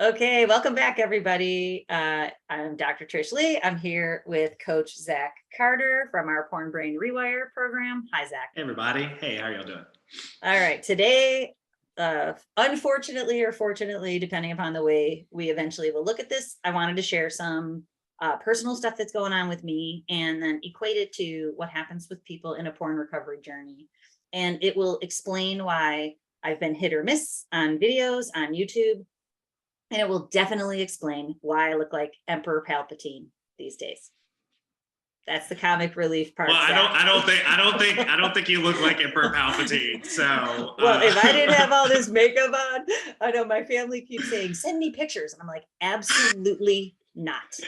Okay, welcome back, everybody. I'm Dr. Trish Leigh. I'm here with Coach Zach Carter from our Porn Rewire program. Hi, Zach. Hey, everybody. Hey, how are y'all doing? All right, today, unfortunately or fortunately, depending upon the way we eventually will look at this, I wanted to share some personal stuff that's going on with me and then equate it to what happens with people in a porn recovery journey. And it will explain why I've been hit or miss on videos on YouTube. And it will definitely explain why I look like Emperor Palpatine these days. That's the comic relief part. Well, I don't think you look like Emperor Palpatine. So, well, if I didn't have all this makeup on, I know my family keeps saying, "Send me pictures," and I'm like, absolutely not.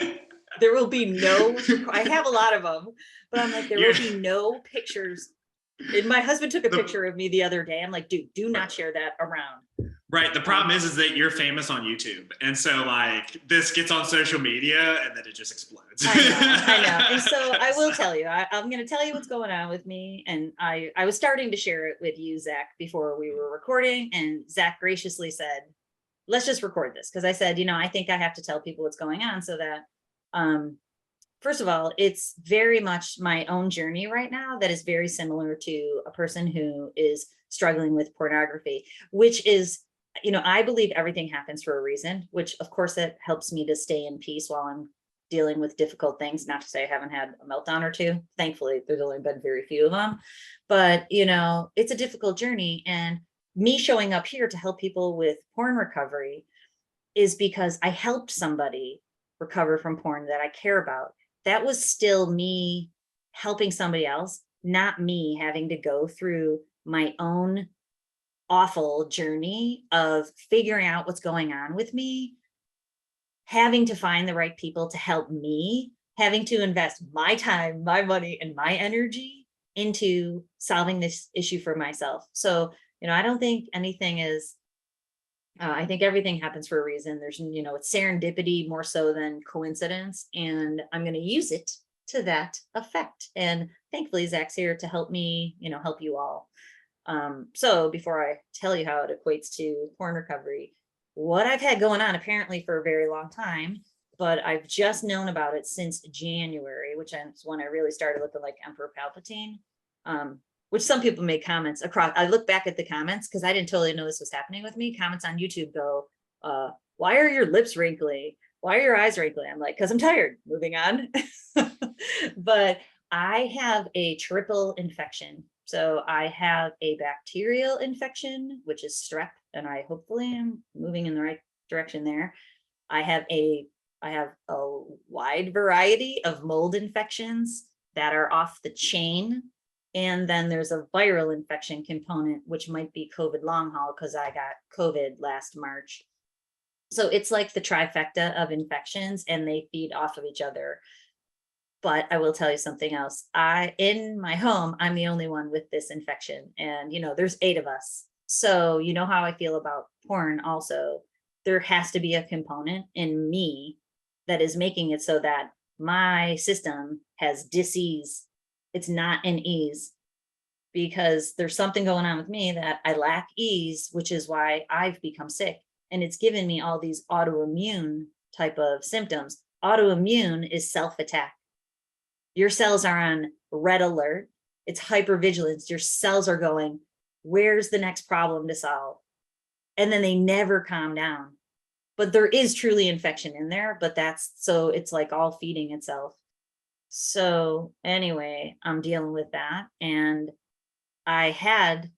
There will be no. I have a lot of them, but I'm like, there will be no pictures. And my husband took a picture of me the other day. I'm like, dude, do not share that around. Right. The problem is that you're famous on YouTube. And so like this gets on social media and then it just explodes. I know. And so I will tell you, I'm going to tell you what's going on with me. And I was starting to share it with you, Zach, before we were recording. And Zach graciously said, let's just record this. Because I said, I think I have to tell people what's going on so that, first of all, it's very much my own journey right now that is very similar to a person who is struggling with pornography, which is, I believe everything happens for a reason, which of course it helps me to stay in peace while I'm dealing with difficult things. Not to say I haven't had a meltdown or two. Thankfully, there's only been very few of them, but it's a difficult journey. And me showing up here to help people with porn recovery is because I helped somebody recover from porn that I care about. That was still me helping somebody else, not me having to go through my own awful journey of figuring out what's going on with me, having to find the right people to help me, having to invest my time, my money, and my energy into solving this issue for myself. So, I don't think anything is, I think everything happens for a reason. There's, it's serendipity more so than coincidence. And I'm going to use it to that effect. And thankfully, Zach's here to help me, help you all. So before I tell you how it equates to porn recovery, what I've had going on apparently for a very long time, but I've just known about it since January, which is when I really started looking like Emperor Palpatine, which some people made comments across. I look back at the comments because I didn't totally know this was happening with me. Comments on YouTube go, why are your lips wrinkly? Why are your eyes wrinkly? I'm like, because I'm tired. Moving on. But I have a triple infection. So I have a bacterial infection, which is strep, and I hopefully am moving in the right direction there. I have a wide variety of mold infections that are off the chain. And then there's a viral infection component, which might be COVID long haul because I got COVID last March. So it's like the trifecta of infections and they feed off of each other. But I will tell you something else. In my home, I'm the only one with this infection. And, there's 8 of us. So you know how I feel about porn also. There has to be a component in me that is making it so that my system has dis-ease. It's not an ease because there's something going on with me that I lack ease, which is why I've become sick. And it's given me all these autoimmune type of symptoms. Autoimmune is self-attack. Your cells are on red alert. It's hypervigilance. Your cells are going, where's the next problem to solve? And then they never calm down. But there is truly infection in there, but it's like all feeding itself. So anyway, I'm dealing with that. And I had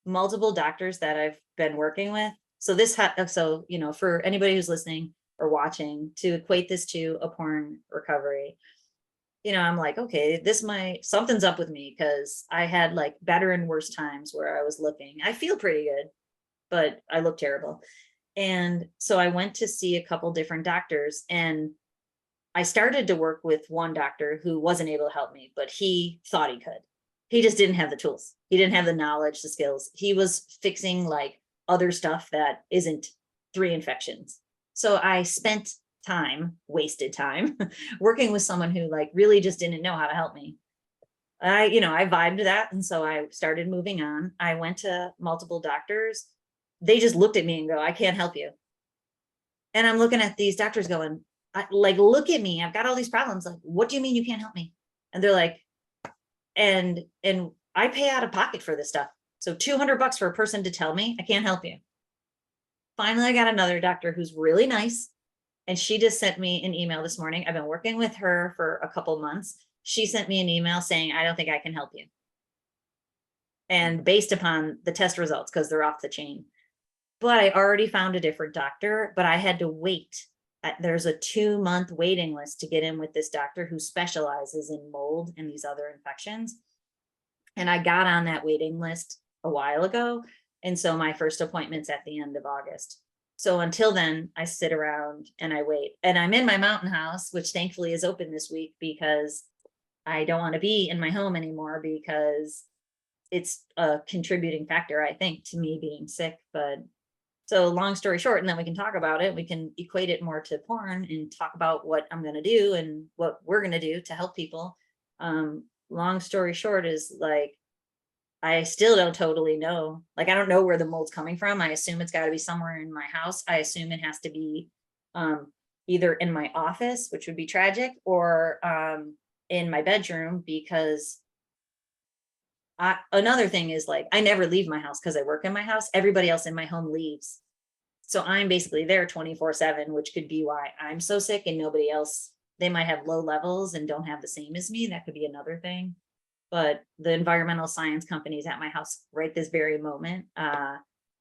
multiple doctors that I've been working with. So for anybody who's listening or watching, to equate this to a porn recovery, I'm like, okay, something's up with me because I had like better and worse times where I was looking. I feel pretty good, but I look terrible. And so I went to see a couple different doctors and I started to work with one doctor who wasn't able to help me, but he thought he could. He just didn't have the tools. He didn't have the knowledge, the skills. He was fixing like other stuff that isn't 3 infections. So I spent wasted time working with someone who like really just didn't know how to help me. I vibed that. And so I started moving on. I went to multiple doctors. They just looked at me and go, I can't help you. And I'm looking at these doctors going, like, look at me. I've got all these problems. Like, what do you mean you can't help me? And they're like, and I pay out of pocket for this stuff. So $200 for a person to tell me I can't help you. Finally, I got another doctor who's really nice. And she just sent me an email this morning. I've been working with her for a couple months. She sent me an email saying, I don't think I can help you. And based upon the test results, because they're off the chain. But I already found a different doctor, but I had to wait. There's a 2-month waiting list to get in with this doctor who specializes in mold and these other infections. And I got on that waiting list a while ago. And so my first appointment's at the end of August. So until then, I sit around and I wait. And I'm in my mountain house, which thankfully is open this week because I don't want to be in my home anymore because it's a contributing factor, I think, to me being sick. But so long story short, and then we can talk about it. We can equate it more to porn and talk about what I'm going to do and what we're going to do to help people. Long story short is like, I still don't totally know. Like, I don't know where the mold's coming from. I assume it's got to be somewhere in my house. I assume it has to be either in my office, which would be tragic, or in my bedroom, because another thing is, like, I never leave my house because I work in my house. Everybody else in my home leaves. So I'm basically there 24/7, which could be why I'm so sick and nobody else. They might have low levels and don't have the same as me. That could be another thing. But the environmental science companies at my house right this very moment,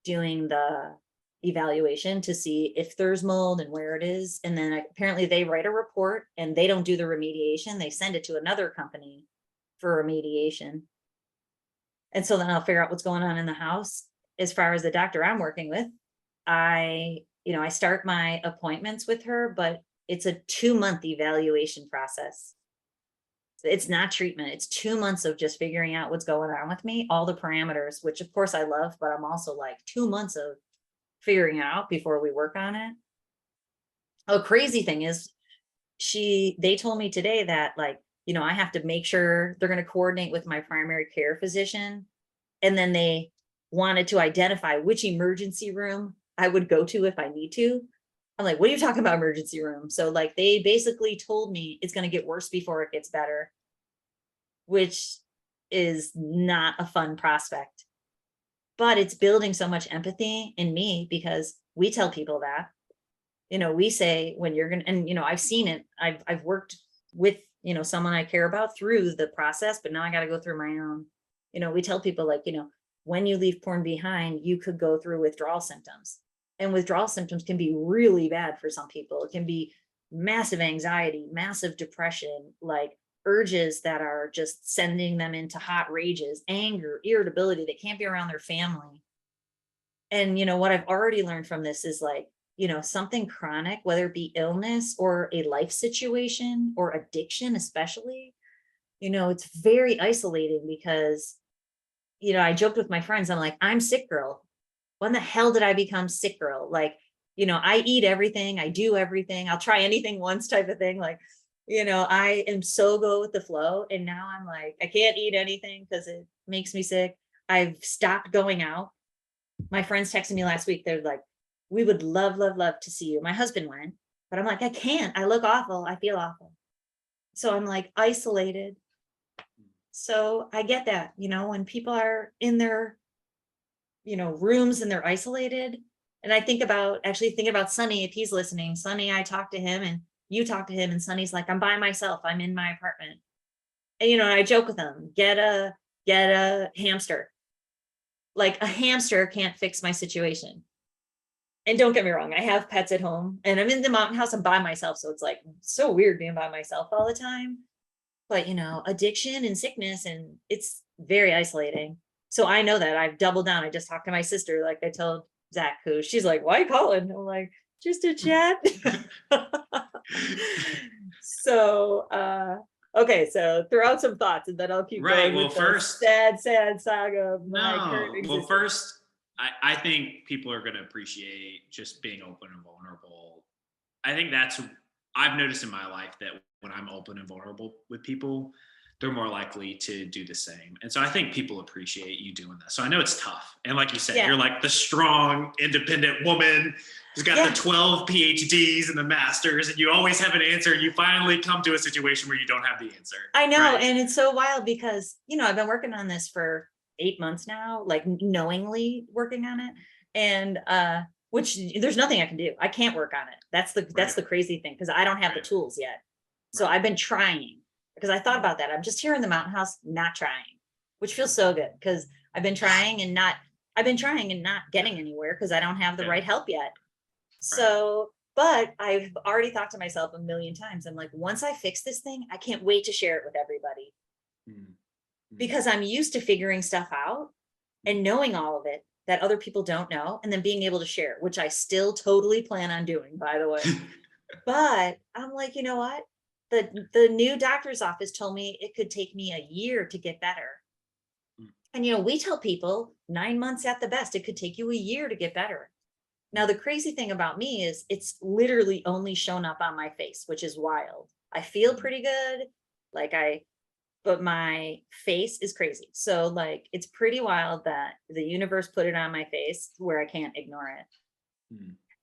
doing the evaluation to see if there's mold and where it is. And then apparently they write a report and they don't do the remediation. They send it to another company for remediation. And so then I'll figure out what's going on in the house. As far as the doctor I'm working with, I start my appointments with her, but it's a 2-month evaluation process. It's not treatment. It's 2 months of just figuring out what's going on with me, all the parameters, which of course I love, but I'm also like 2 months of figuring it out before we work on it. A crazy thing is they told me today that, like, I have to make sure they're going to coordinate with my primary care physician. And then they wanted to identify which emergency room I would go to if I need to. I'm like, what are you talking about, emergency room? So, like, they basically told me it's going to get worse before it gets better, which is not a fun prospect. But it's building so much empathy in me because we tell people that, we say when you're going to, and, I've seen it. I've worked with, someone I care about through the process, but now I got to go through my own. We tell people, like, when you leave porn behind, you could go through withdrawal symptoms. And withdrawal symptoms can be really bad for some people. It can be massive anxiety, massive depression, like urges that are just sending them into hot rages, anger, irritability. They can't be around their family. And, what I've already learned from this is, like, something chronic, whether it be illness or a life situation or addiction, especially, it's very isolating because, I joked with my friends. I'm like, I'm sick girl. When the hell did I become sick girl? Like, I eat everything. I do everything. I'll try anything once type of thing. Like, I am so go with the flow. And now I'm like, I can't eat anything because it makes me sick. I've stopped going out. My friends texted me last week. They're like, we would love, love, love to see you. My husband went, but I'm like, I can't. I look awful. I feel awful. So I'm like isolated. So I get that, when people are in their, rooms and they're isolated. And I think about Sonny, if he's listening. Sonny, I talked to him and you talk to him, and Sonny's like, I'm by myself. I'm in my apartment. And, I joke with him, get a hamster. Like, a hamster can't fix my situation. And don't get me wrong, I have pets at home and I'm in the mountain house. I'm by myself. So it's like so weird being by myself all the time. But, addiction and sickness, and it's very isolating. So I know that I've doubled down. I just talked to my sister, like I told Zach, who she's like, why calling? I'm like, just a chat. So, okay. So throw out some thoughts and then I'll keep going. Well, with first, the sad saga of my current existence. Well, first, I think people are going to appreciate just being open and vulnerable. I think I've noticed in my life that when I'm open and vulnerable with people, they're more likely to do the same. And so I think people appreciate you doing that. So I know it's tough. And like you said, you're like the strong, independent woman who's got the 12 PhDs and the masters, and you always have an answer. And you finally come to a situation where you don't have the answer. I know. Right? And it's so wild because, I've been working on this for 8 months now, like knowingly working on it. And, which there's nothing I can do. I can't work on it. That's the crazy thing, because I don't have the tools yet. So I've been trying, because I thought about that. I'm just here in the mountain house, not trying, which feels so good, because I've been trying and not getting anywhere because I don't have the right help yet. So, but I've already thought to myself a million times, I'm like, once I fix this thing, I can't wait to share it with everybody, because I'm used to figuring stuff out and knowing all of it that other people don't know, and then being able to share, which I still totally plan on doing, by the way. But I'm like, you know what? The new doctor's office told me it could take me a year to get better. And, we tell people 9 months at the best, it could take you a year to get better. Now, the crazy thing about me is it's literally only shown up on my face, which is wild. I feel pretty good. But my face is crazy. So it's pretty wild that the universe put it on my face where I can't ignore it.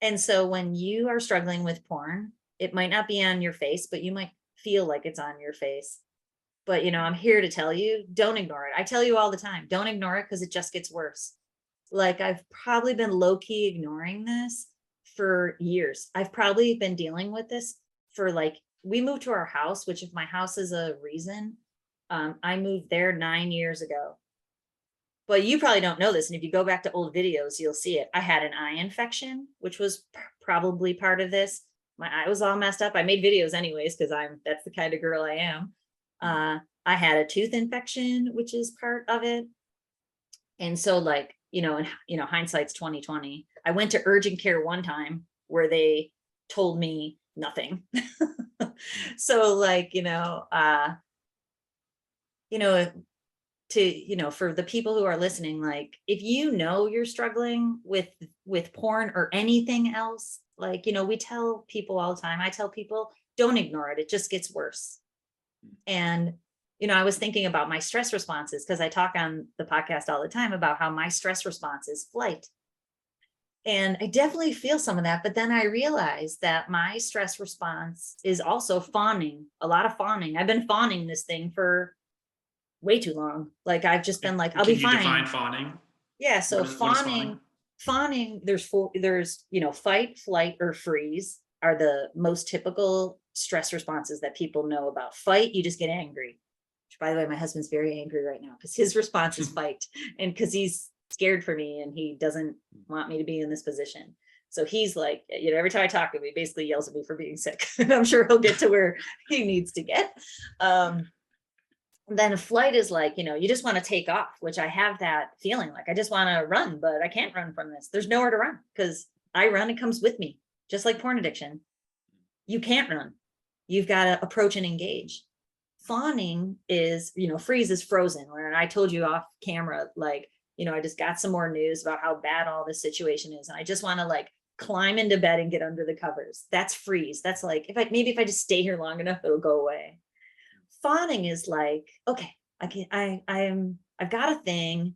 And so when you are struggling with porn, it might not be on your face, but you might feel like it's on your face. But, I'm here to tell you, don't ignore it. I tell you all the time, don't ignore it, because it just gets worse. I've probably been low key ignoring this for years. I've probably been dealing with this for we moved to our house, which if my house is a reason, I moved there 9 years ago. But you probably don't know this. And if you go back to old videos, you'll see it. I had an eye infection, which was probably part of this. My eye was all messed up. I made videos anyways, because that's the kind of girl I am. I had a tooth infection, which is part of it. And so hindsight's 2020. I went to urgent care one time where they told me nothing. So for the people who are listening, if you're struggling with porn or anything else, we tell people all the time, I tell people, don't ignore it. It just gets worse. And, I was thinking about my stress responses, because I talk on the podcast all the time about how my stress response is flight. And I definitely feel some of that. But then I realized that my stress response is also fawning, a lot of fawning. I've been fawning this thing for way too long. I've just been I'll be fine. Can you define fawning? Yeah. So fawning, there's fight, flight, or freeze are the most typical stress responses that people know about. Fight, you just get angry. Which, by the way, my husband's very angry right now because his response is fight, and because he's scared for me and he doesn't want me to be in this position. So he's every time I talk to him, he basically yells at me for being sick. And I'm sure he'll get to where he needs to get. Then a flight is you just want to take off, which I have that feeling. I just want to run, but I can't run from this. There's nowhere to run, because I run, it comes with me, just like porn addiction. You can't run. You've got to approach and engage. Fawning is, freeze is frozen. Where I told you off camera, I just got some more news about how bad all this situation is. And I just want to climb into bed and get under the covers. That's freeze. That's if I just stay here long enough, it'll go away. Fawning is okay, I've got a thing,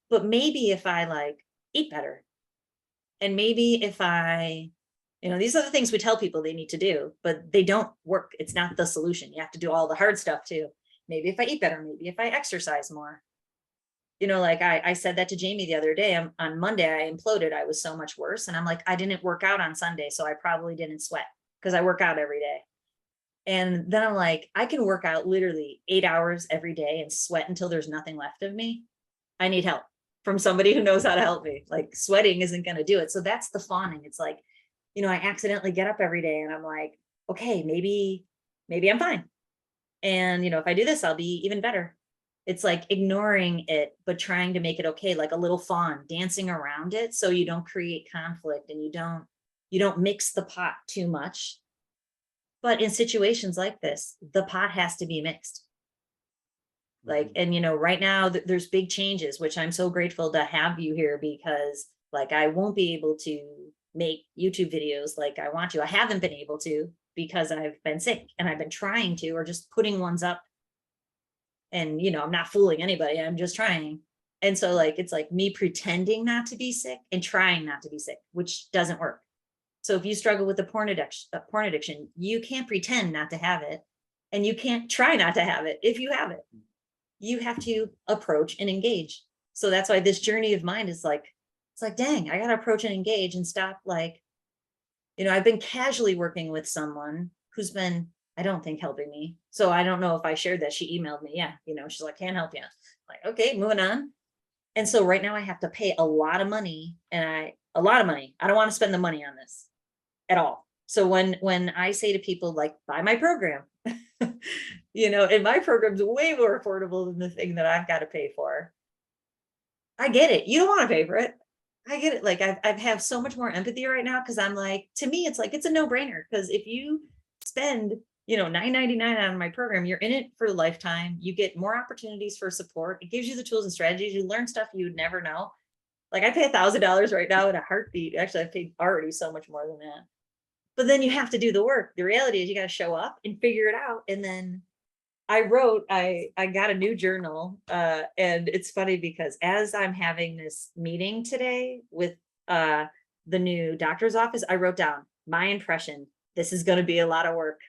but maybe if I eat better, and maybe if I, these are the things we tell people they need to do, but they don't work. It's not the solution. You have to do all the hard stuff too. Maybe if I eat better, maybe if I exercise more, I said that to Jamie the other day. On Monday, I imploded. I was so much worse. And I'm I didn't work out on Sunday, so I probably didn't sweat, because I work out every day. And then I'm I can work out literally 8 hours every day and sweat until there's nothing left of me. I need help from somebody who knows how to help me. Sweating isn't going to do it. So that's the fawning. It's I accidentally get up every day and I'm okay, maybe I'm fine. And, if I do this, I'll be even better. It's ignoring it, but trying to make it okay, like a little fawn, dancing around it so you don't create conflict and you don't mix the pot too much. But in situations like this, the pot has to be mixed. And, right now there's big changes, which I'm so grateful to have you here, because I won't be able to make YouTube videos like I want to. I haven't been able to because I've been sick, and I've been trying to, or just putting ones up And, I'm not fooling anybody. I'm just trying. And so like, it's like me pretending not to be sick and trying not to be sick, which doesn't work. So if you struggle with the porn addiction, you can't pretend not to have it. And you can't try not to have it if you have it. You have to approach and engage. So that's why this journey of mine is like, it's like, dang, I got to approach and engage and stop. Like, I've been casually working with someone who's been, I don't think, helping me. So I don't know if I shared that. She emailed me. Yeah. She's like, can't help you. I'm like, okay, moving on. And so right now I have to pay a lot of money I don't want to spend the money on this at all. So when I say to people like, buy my program, and my program's way more affordable than the thing that I've got to pay for. I get it. You don't want to pay for it. I get it. Like I have so much more empathy right now because I'm like, to me, it's like, it's a no brainer. Because if you spend, $9.99 on my program, you're in it for a lifetime. You get more opportunities for support. It gives you the tools and strategies. You learn stuff you would never know. Like I pay $1,000 right now in a heartbeat. Actually, I've paid already so much more than that. But then you have to do the work. The reality is you got to show up and figure it out. And then I got a new journal. And it's funny because as I'm having this meeting today with the new doctor's office, I wrote down my impression. This is going to be a lot of work.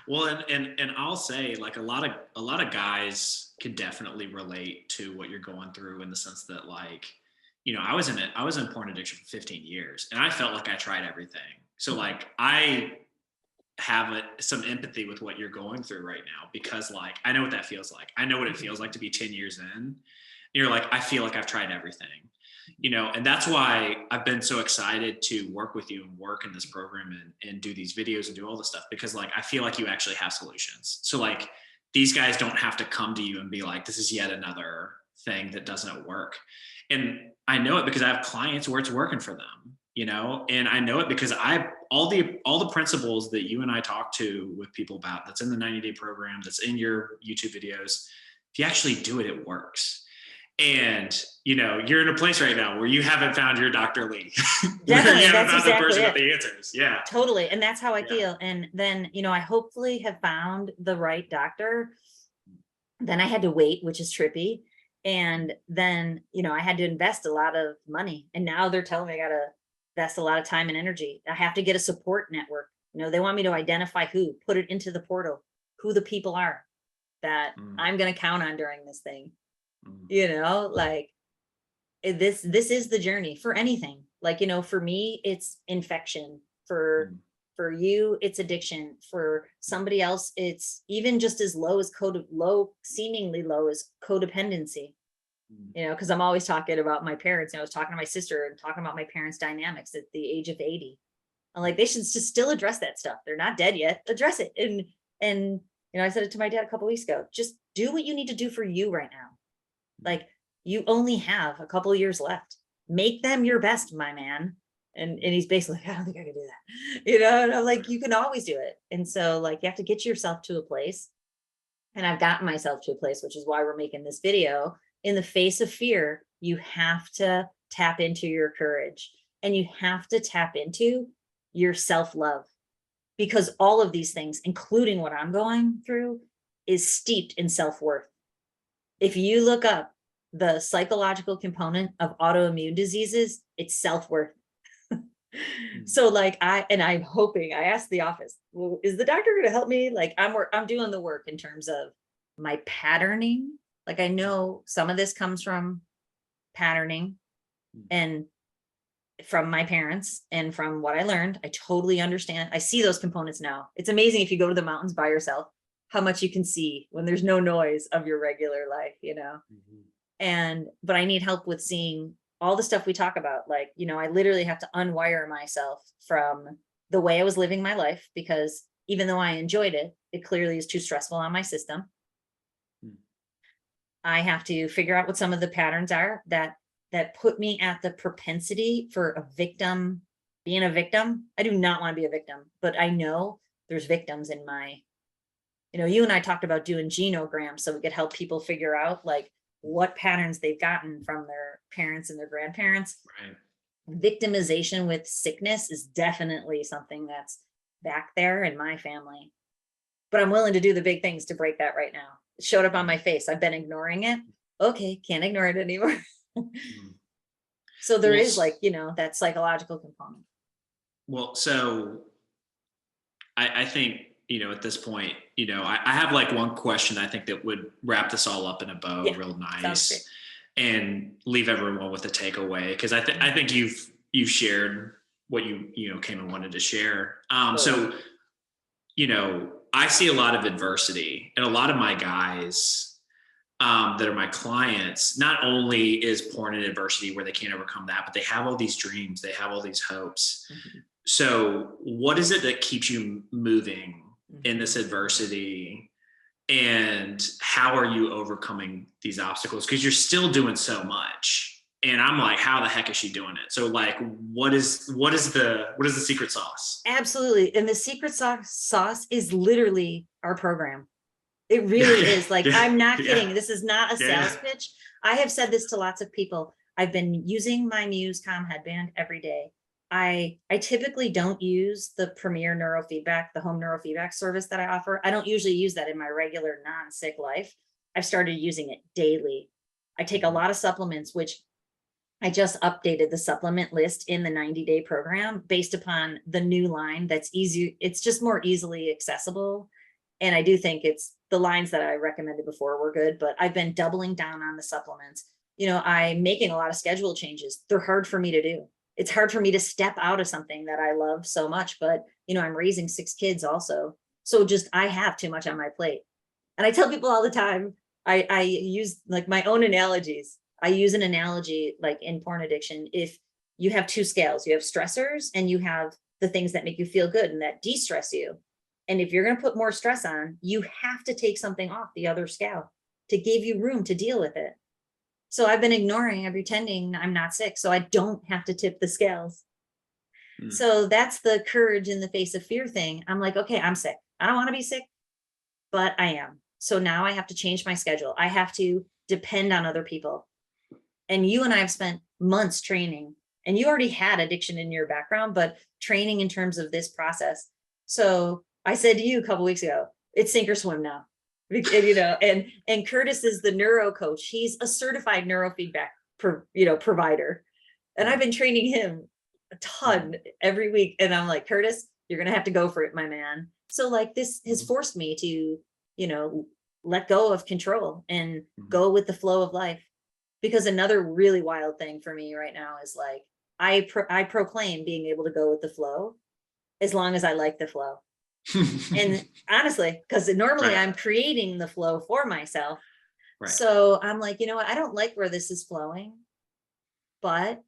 Well, and I'll say like a lot of guys can definitely relate to what you're going through in the sense that like, I was in porn addiction for 15 years and I felt like I tried everything. So like I have some empathy with what you're going through right now because like, I know what that feels like. I know what it feels like to be 10 years in. And you're like, I feel like I've tried everything, and that's why I've been so excited to work with you and work in this program and do these videos and do all this stuff because like, I feel like you actually have solutions. So like these guys don't have to come to you and be like, this is yet another thing that doesn't work. And I know it because I have clients where it's working for them, and I know it because all the principles that you and I talk to with people about that's in the 90-day program, that's in your YouTube videos, if you actually do it, it works. And, you're in a place right now where you haven't found your Dr. Leigh. Definitely. You haven't That's found the exactly person it. with the answers. Yeah. Totally. And that's how I feel. And then, I hopefully have found the right doctor. Then I had to wait, which is trippy. And then, I had to invest a lot of money. And now they're telling me I got to invest a lot of time and energy. I have to get a support network. They want me to identify put it into the portal, who the people are that I'm going to count on during this thing. Like this is the journey for anything. Like, for me, it's infection. For you, it's addiction. For somebody else, it's even just as seemingly low as codependency. Because I'm always talking about my parents. I was talking to my sister and talking about my parents' dynamics at the age of 80. I'm like, they should just still address that stuff. They're not dead yet. Address it. And I said it to my dad a couple of weeks ago. Just do what you need to do for you right now. Like you only have a couple of years left. Make them your best, my man. And he's basically like, I don't think I can do that. And I'm like, you can always do it. And so like, you have to get yourself to a place. And I've gotten myself to a place, which is why we're making this video. In the face of fear, you have to tap into your courage and you have to tap into your self-love, because all of these things, including what I'm going through, is steeped in self-worth. If you look up the psychological component of autoimmune diseases, it's self-worth. So like I'm hoping, I asked the office, well, is the doctor going to help me? Like I'm doing the work in terms of my patterning. Like I know some of this comes from patterning and from my parents and from what I learned. I totally understand. I see those components now. It's amazing if you go to the mountains by yourself, how much you can see when there's no noise of your regular life, but I need help with seeing all the stuff we talk about. Like, I literally have to unwire myself from the way I was living my life, because even though I enjoyed it, it clearly is too stressful on my system. I have to figure out what some of the patterns are that put me at the propensity for being a victim. I do not want to be a victim, but I know there's victims in my, you and I talked about doing genograms so we could help people figure out like what patterns they've gotten from their parents and their grandparents. Right. Victimization with sickness is definitely something that's back there in my family. but I'm willing to do the big things to break that right now. It showed up on my face. I've been ignoring it. Okay, can't ignore it anymore. So there is like, that psychological component. Well, so I think, at this point, I have like one question I think that would wrap this all up in a bow, real nice, and leave everyone with a takeaway. Because I think you've shared what you came and wanted to share. So, I see a lot of adversity, and a lot of my guys that are my clients, not only is porn an adversity where they can't overcome that, but they have all these dreams, they have all these hopes. So what is it that keeps you moving in this adversity, and how are you overcoming these obstacles? Because you're still doing so much, and I'm like, how the heck is she doing it? So like, what is the secret sauce? Absolutely. And the secret sauce is literally our program. It really is. Like, I'm not kidding. This is not a sales pitch. I have said this to lots of people. I've been using my Muse Calm headband every day. I typically don't use the Premier Neurofeedback, the home neurofeedback service that I offer. I don't usually use that in my regular non-sick life. I've started using it daily. I take a lot of supplements, which I just updated the supplement list in the 90-day program based upon the new line that's easy. It's just more easily accessible. And I do think the lines that I recommended before were good, but I've been doubling down on the supplements. I'm making a lot of schedule changes. They're hard for me to do. It's hard for me to step out of something that I love so much, but I'm raising 6 kids also. So I have too much on my plate. And I tell people all the time, I use like my own analogies. I use an analogy like in porn addiction. If you have 2 scales, you have stressors and you have the things that make you feel good and that de-stress you. And if you're going to put more stress on, you have to take something off the other scale to give you room to deal with it. So I've been ignoring and pretending I'm not sick, so I don't have to tip the scales. So that's the courage in the face of fear thing. I'm like, okay, I'm sick. I don't want to be sick, but I am. So now I have to change my schedule. I have to depend on other people. And you and I have spent months training, and you already had addiction in your background, but training in terms of this process. So I said to you a couple weeks ago, it's sink or swim now. And Curtis is the neuro coach. He's a certified neurofeedback provider. And I've been training him a ton every week. And I'm like, Curtis, you're going to have to go for it, my man. So like, this has forced me to, let go of control and go with the flow of life. Because another really wild thing for me right now is like, I proclaim being able to go with the flow as long as I like the flow. And honestly, because normally I'm creating the flow for myself. So I'm like, you know what? I don't like where this is flowing, but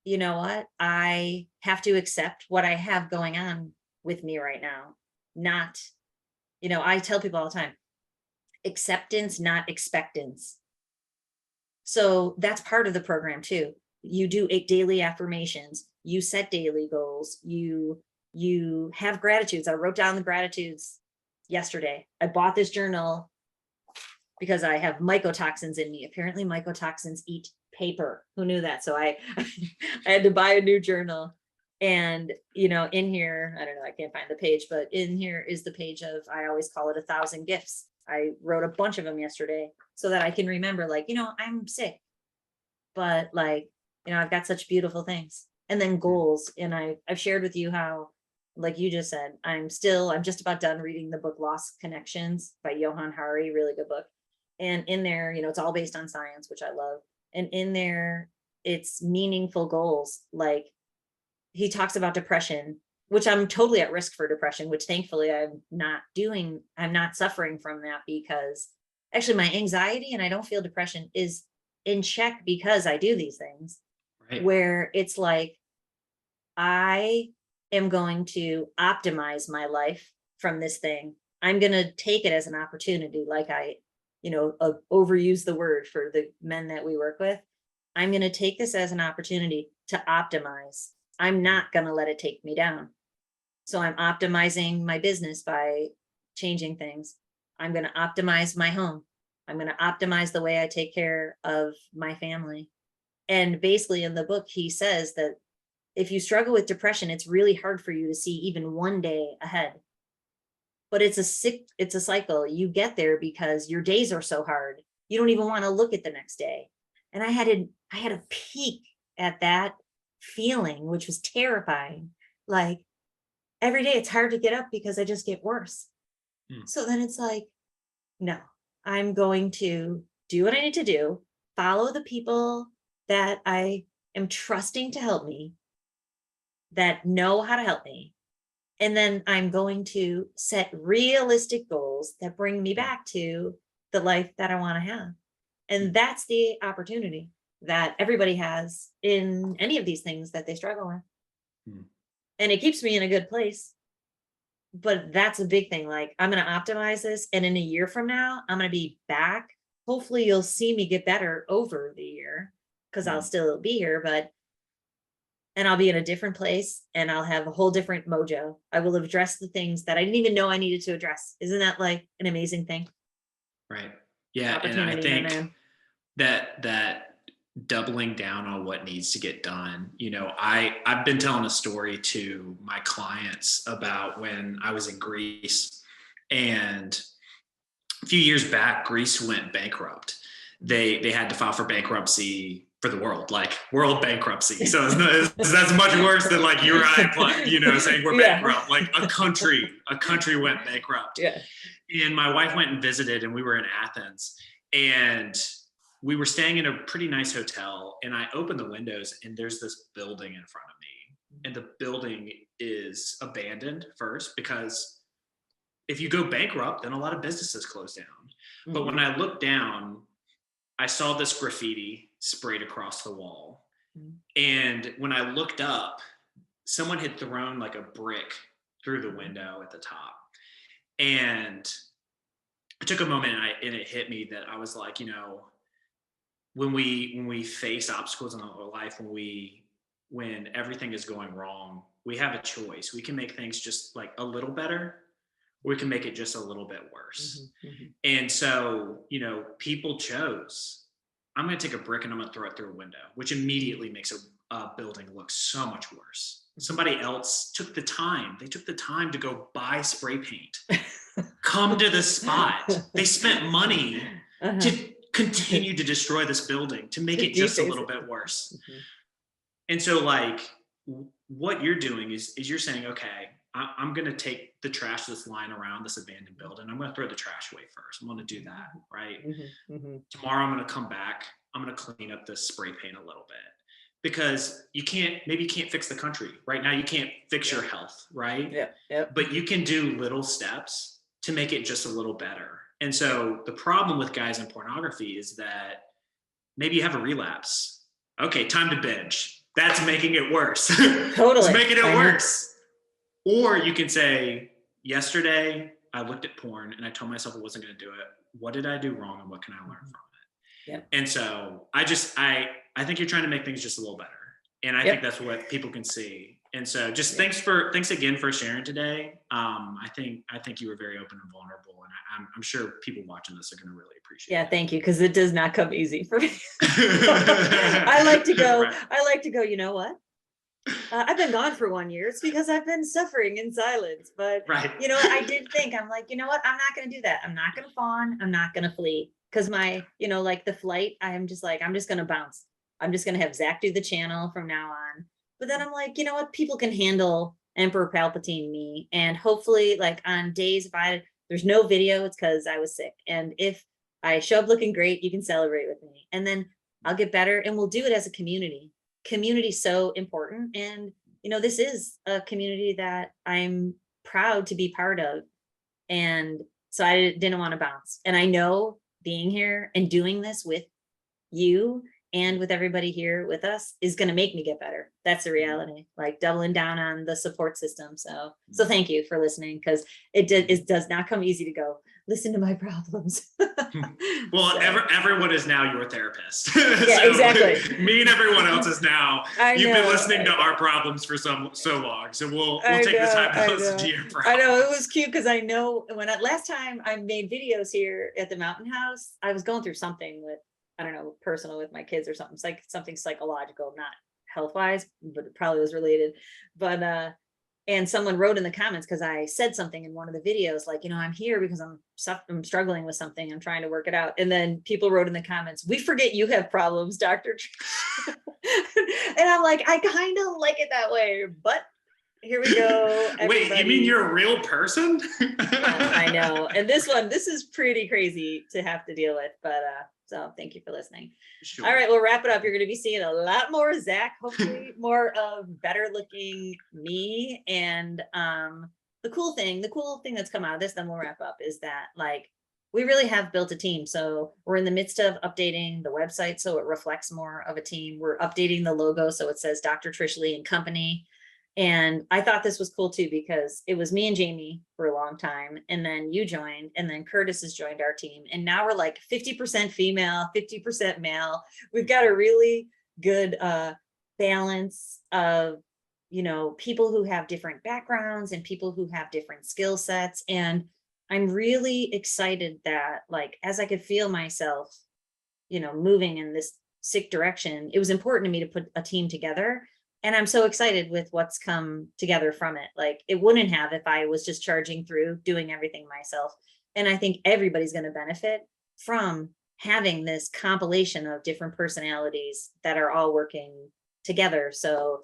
you know what? I have to accept what I have going on with me right now. Not, I tell people all the time, acceptance, not expectance. So that's part of the program too. You do daily affirmations, you set daily goals, you have gratitudes. I wrote down the gratitudes yesterday. I bought this journal because I have mycotoxins in me. Apparently mycotoxins eat paper. Who knew that? So I had to buy a new journal. And, in here, I don't know, I can't find the page, but in here is the page of, I always call it 1,000 gifts. I wrote a bunch of them yesterday so that I can remember, like, I'm sick, but like, I've got such beautiful things. And then goals. And I've shared with you how, like you just said, I'm just about done reading the book Lost Connections by Johann Hari, really good book. And in there, it's all based on science, which I love. And in there, it's meaningful goals. Like he talks about depression, which I'm totally at risk for depression, which thankfully I'm not suffering from that, because actually my anxiety, and I don't feel depression, is in check because I do these things. Where it's like, I am going to optimize my life from this thing. I'm going to take it as an opportunity. Like I, overuse the word for the men that we work with. I'm going to take this as an opportunity to optimize. I'm not going to let it take me down. So I'm optimizing my business by changing things. I'm going to optimize my home. I'm going to optimize the way I take care of my family. And basically in the book, he says that if you struggle with depression, it's really hard for you to see even one day ahead. but it's a cycle. You get there because your days are so hard. You don't even want to look at the next day. And I had a peak at that feeling, which was terrifying. Like every day it's hard to get up because I just get worse. So then it's like, no, I'm going to do what I need to do, follow the people that I am trusting to help me, that know how to help me. And then I'm going to set realistic goals that bring me back to the life that I want to have. And that's the opportunity that everybody has in any of these things that they struggle with. And it keeps me in a good place. But that's a big thing. Like, I'm going to optimize this. And in a year from now, I'm going to be back. Hopefully you'll see me get better over the year, because I'll still be here, and I'll be in a different place, and I'll have a whole different mojo. I will have addressed the things that I didn't even know I needed to address. Isn't that like an amazing thing? Right. Yeah. And I think that doubling down on what needs to get done. You know, I've been telling a story to my clients about when I was in Greece, and a few years back, Greece went bankrupt. They had to file for bankruptcy for the world, like world bankruptcy. So that's much worse than like you or I, you know, saying we're bankrupt. Like a country went bankrupt. Yeah. And my wife went and visited, and we were in Athens, and we were staying in a pretty nice hotel, and I opened the windows, and there's this building in front of me, and the building is abandoned first, because if you go bankrupt, then a lot of businesses close down. But when I looked down, I saw this graffiti sprayed across the wall. And when I looked up, someone had thrown like a brick through the window at the top. And I took a moment, and it hit me that I was like, you know, when we face obstacles in our life, when everything is going wrong, we have a choice. We can make things just like a little better, or we can make it just a little bit worse. And so, you know, people chose, I'm going to take a brick and I'm going to throw it through a window, which immediately makes a building look so much worse. Somebody else took the time. They took the time to go buy spray paint, come to the spot. They spent money to continue to destroy this building, to make it just a little bit worse. And so like what you're doing is you're saying, okay, I'm going to take the trash that's lying around this abandoned building. I'm going to throw the trash away first. I'm going to do that. Right. Tomorrow I'm going to come back. I'm going to clean up this spray paint a little bit, because maybe you can't fix the country right now. You can't fix your health. Right. But you can do little steps to make it just a little better. And so the problem with guys in pornography is that maybe you have a relapse. Okay, time to binge. That's making it worse. Totally. It's making it worse. Or you can say, yesterday I looked at porn and I told myself I wasn't going to do it. What did I do wrong, and what can I learn from it? Yeah. And so I think you're trying to make things just a little better. And I think that's what people can see. And so just thanks again for sharing today. I think you were very open and vulnerable, and I'm sure people watching this are going to really appreciate it. Yeah, thank you, because it does not come easy for me. I like to go, you know what? I've been gone for 1 year. It's because I've been suffering in silence. But, you know, I did think, I'm like, you know what? I'm not going to do that. I'm not going to fawn. I'm not going to flee. Because my, you know, like the flight, I'm just going to bounce. I'm just going to have Zach do the channel from now on. But then I'm like, you know what? People can handle Emperor Palpatine me. And hopefully, like on days, if there's no video, it's because I was sick. And if I show up looking great, you can celebrate with me. And then I'll get better, and we'll do it as a community. Community is so important. And, you know, this is a community that I'm proud to be part of. And so I didn't want to bounce. And I know being here and doing this with you and with everybody here with us is going to make me get better. That's the reality, like doubling down on the support system. So thank you for listening, because it does not come easy to go, listen to my problems. Well, so. Everyone is now your therapist. Yeah, so exactly. Me and everyone else is now. You've been listening to our problems for so long, so we'll take the time to listen to your problems. I know, it was cute, because I know last time I made videos here at the Mountain House, I was going through something with, I don't know, personal with my kids or something. It's like something psychological, not health wise, but it probably was related. But And someone wrote in the comments, because I said something in one of the videos, like, I'm here because I'm struggling with something. I'm trying to work it out. And then people wrote in the comments, we forget you have problems, Dr. And I'm like, I kind of like it that way, but here we go. Wait, you mean you're a real person? I know. And this is pretty crazy to have to deal with, but so thank you for listening. Sure. All right, we'll wrap it up. You're going to be seeing a lot more Zach, hopefully more of better looking me. And the cool thing that's come out of this, then we'll wrap up, is that like we really have built a team. So we're in the midst of updating the website so it reflects more of a team. We're updating the logo so it says Dr. Trish Leigh and Company. And I thought this was cool too, because it was me and Jamie for a long time. And then you joined, and then Curtis has joined our team. And now we're like 50% female, 50% male. We've got a really good balance of, people who have different backgrounds and people who have different skill sets. And I'm really excited that, like, as I could feel myself, moving in this sick direction, it was important to me to put a team together. And I'm so excited with what's come together from it. Like, it wouldn't have if I was just charging through doing everything myself. And I think everybody's going to benefit from having this compilation of different personalities that are all working together. So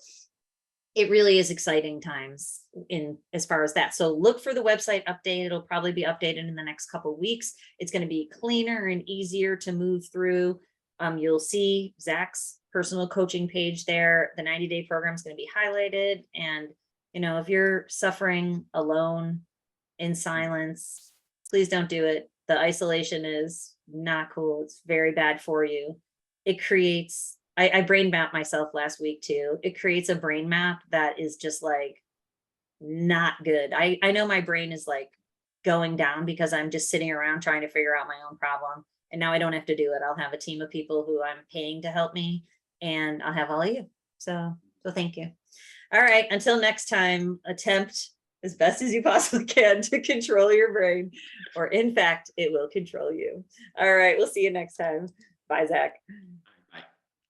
it really is exciting times in as far as that. So look for the website update. It'll probably be updated in the next couple of weeks. It's going to be cleaner and easier to move through. You'll see Zach's personal coaching page there. The 90-day program is going to be highlighted. And, if you're suffering alone in silence, please don't do it. The isolation is not cool. It's very bad for you. It creates, I brain mapped myself last week too. It creates a brain map that is just like not good. I know my brain is like going down because I'm just sitting around trying to figure out my own problem. And now I don't have to do it. I'll have a team of people who I'm paying to help me, and I'll have all of you. So thank you. All right. Until next time, attempt as best as you possibly can to control your brain, or in fact, it will control you. All right. We'll see you next time. Bye, Zach.